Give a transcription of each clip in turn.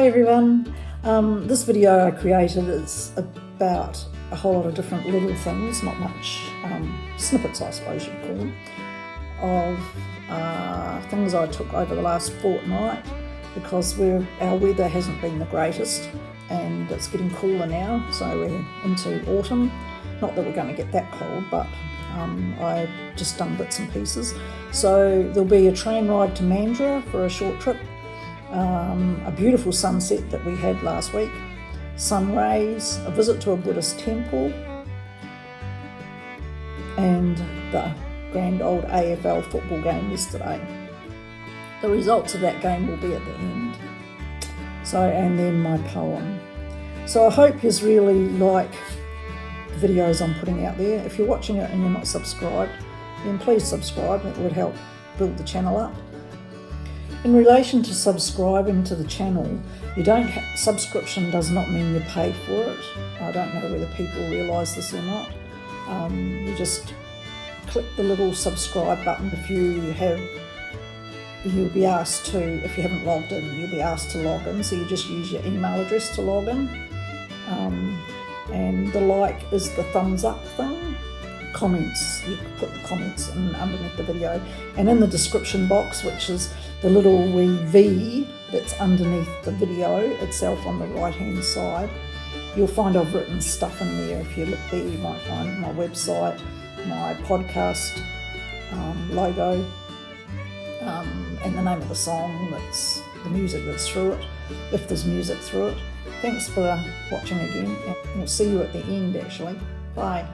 Hi everyone. This video I created is about a whole lot of different little things, not much snippets I suppose you'd call them, of things I took over the last fortnight, because our weather hasn't been the greatest and it's getting cooler now, so we're into autumn. Not that we're going to get that cold, but I've just done bits and pieces. So there'll be a train ride to Mandurah for a short trip, a beautiful sunset that we had last week, sun rays, a visit to a Buddhist temple, and the grand old AFL football game yesterday. The results of that game will be at the end. So, and then my poem. So I hope you really like the videos I'm putting out there. If you're watching it and you're not subscribed, then please subscribe. It would help build the channel up. In relation to subscribing to the channel, subscription does not mean you pay for it. I don't know whether people realise this or not. You just click the little subscribe button. You'll be asked to, if you haven't logged in, you'll be asked to log in. So you just use your email address to log in. And the like is the thumbs up thing. Comments, you can put the comments in underneath the video, and in the description box, which is the little wee V that's underneath the video itself on the right hand side, you'll find I've written stuff in there. If you look there, you might find my website, my podcast logo, and the name of the song, that's the music that's through it, if there's music through it. Thanks for watching again, and we'll see you at the end actually. Bye.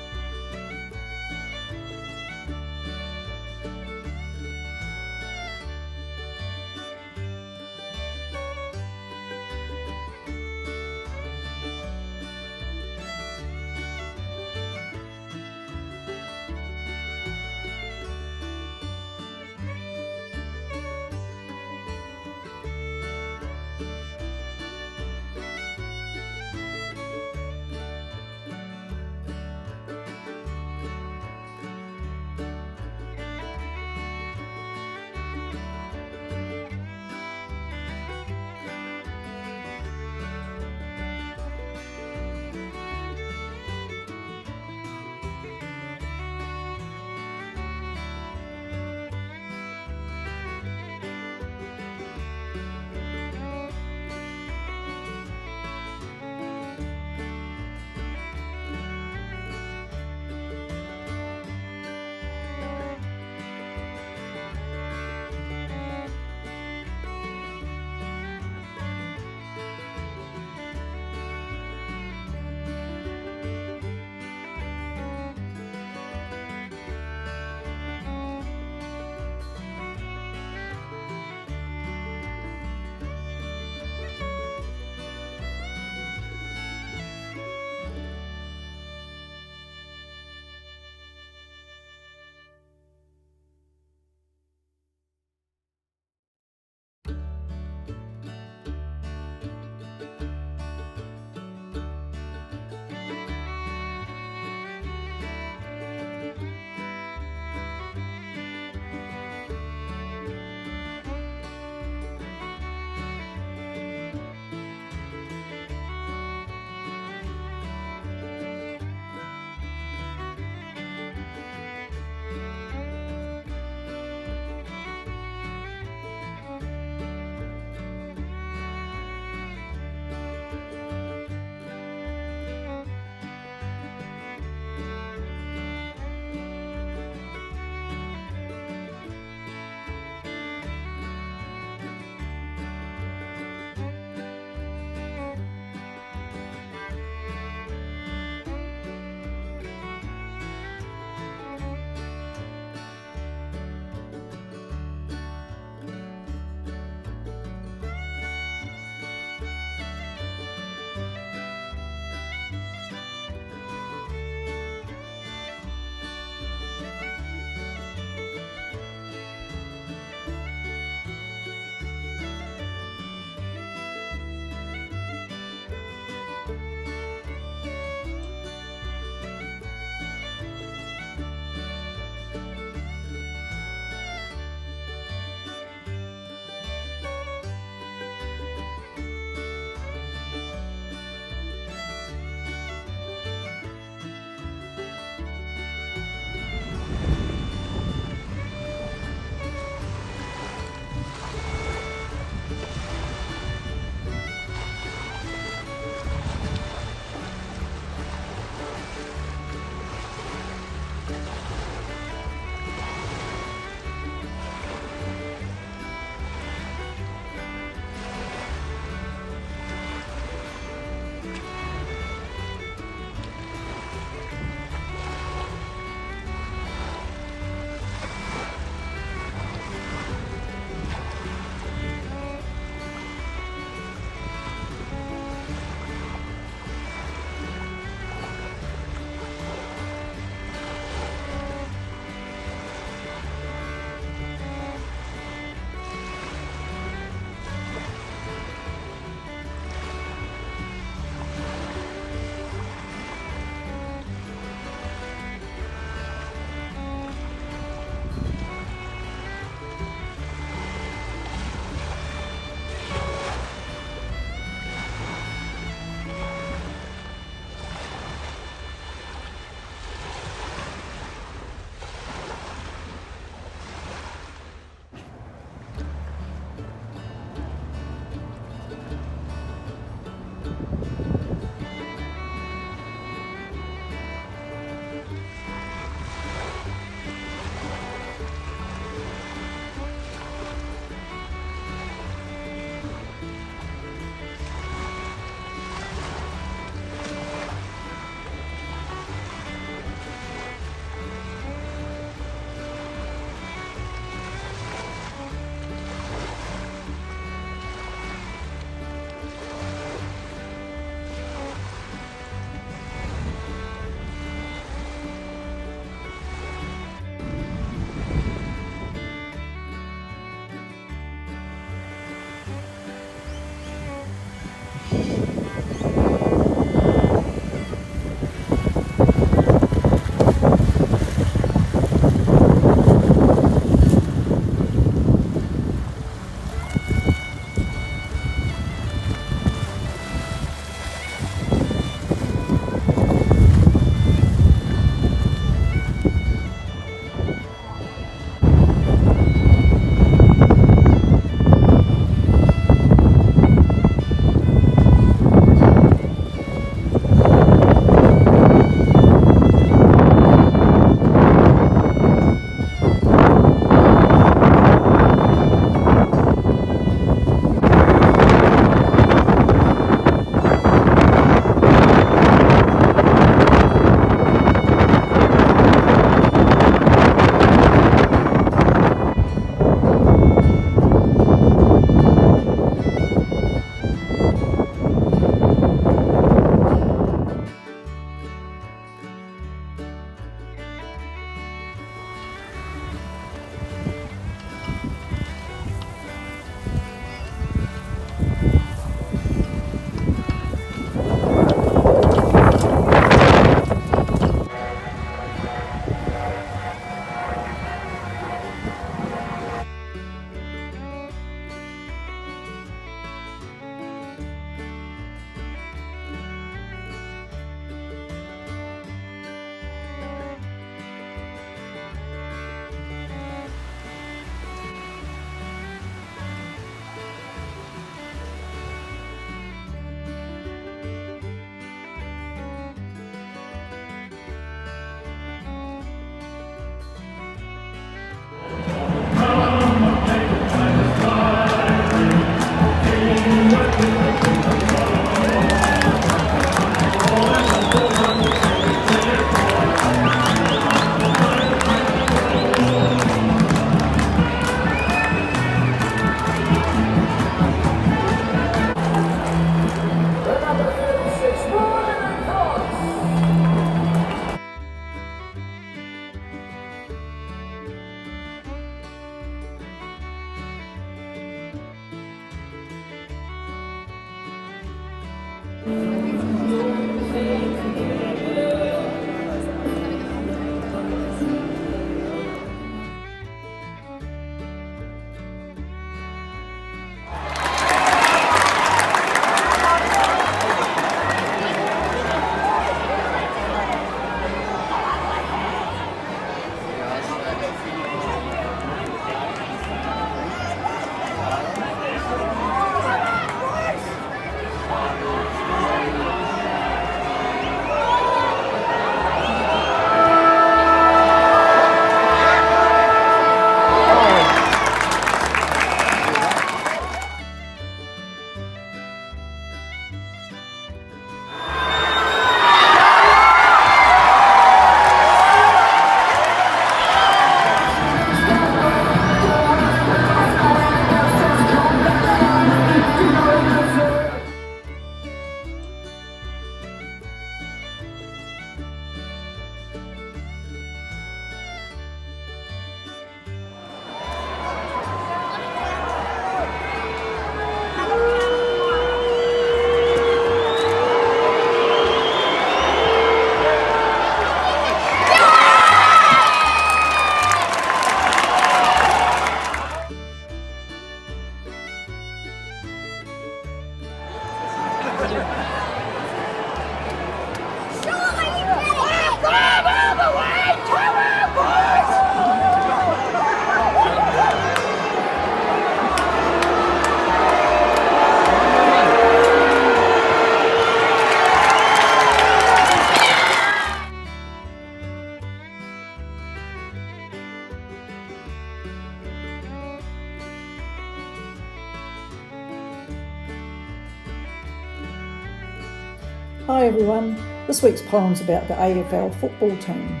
Hi everyone, this week's poem's about the AFL football team.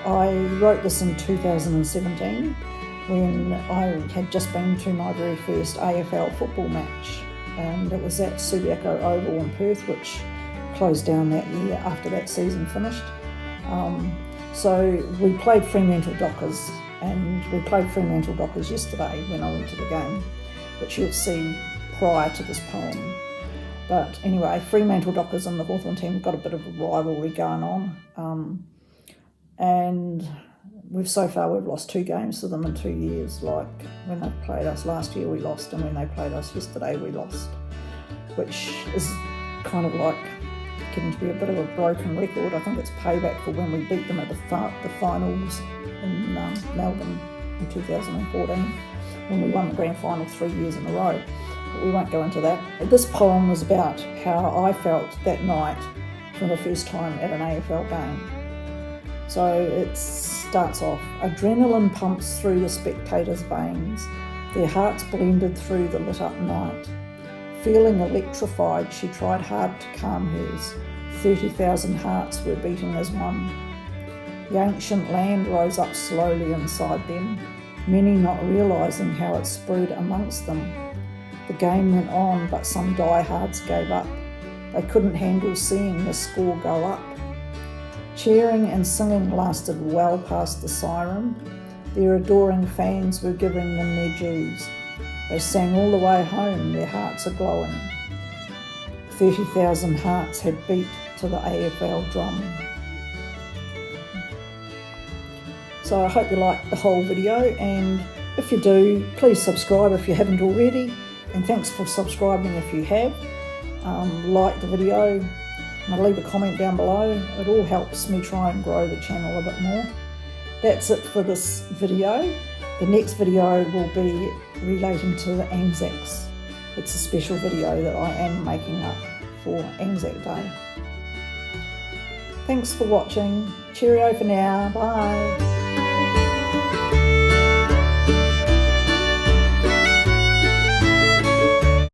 I wrote this in 2017 when I had just been to my very first AFL football match, and it was at Subiaco Oval in Perth, which closed down that year after that season finished. So we played Fremantle Dockers, and we played Fremantle Dockers yesterday when I went to the game, which you'll see prior to this poem. But anyway, Fremantle Dockers and the Hawthorn team have got a bit of a rivalry going on. And we've lost 2 games to them in 2 years. Like when they played us last year, we lost, and when they played us yesterday, we lost, which is kind of like getting to be a bit of a broken record. I think it's payback for when we beat them at the finals in Melbourne in 2014, when we won the grand final 3 years in a row. But we won't go into that. This poem was about how I felt that night for the first time at an AFL game. So it starts off, adrenaline pumps through the spectators' veins, their hearts blended through the lit up night. Feeling electrified, she tried hard to calm hers. 30,000 hearts were beating as one. The ancient land rose up slowly inside them, many not realising how it spread amongst them. The game went on, but some diehards gave up. They couldn't handle seeing the score go up. Cheering and singing lasted well past the siren. Their adoring fans were giving them their dues. They sang all the way home, their hearts are-glowing. 30,000 hearts had beat to the AFL drum. So I hope you liked the whole video, and if you do, please subscribe if you haven't already, and thanks for subscribing if you have. Like the video, and leave a comment down below. It all helps me try and grow the channel a bit more. That's it for this video. The next video will be relating to the Anzacs. It's a special video that I am making up for Anzac Day. Thanks for watching. Cheerio for now. Bye.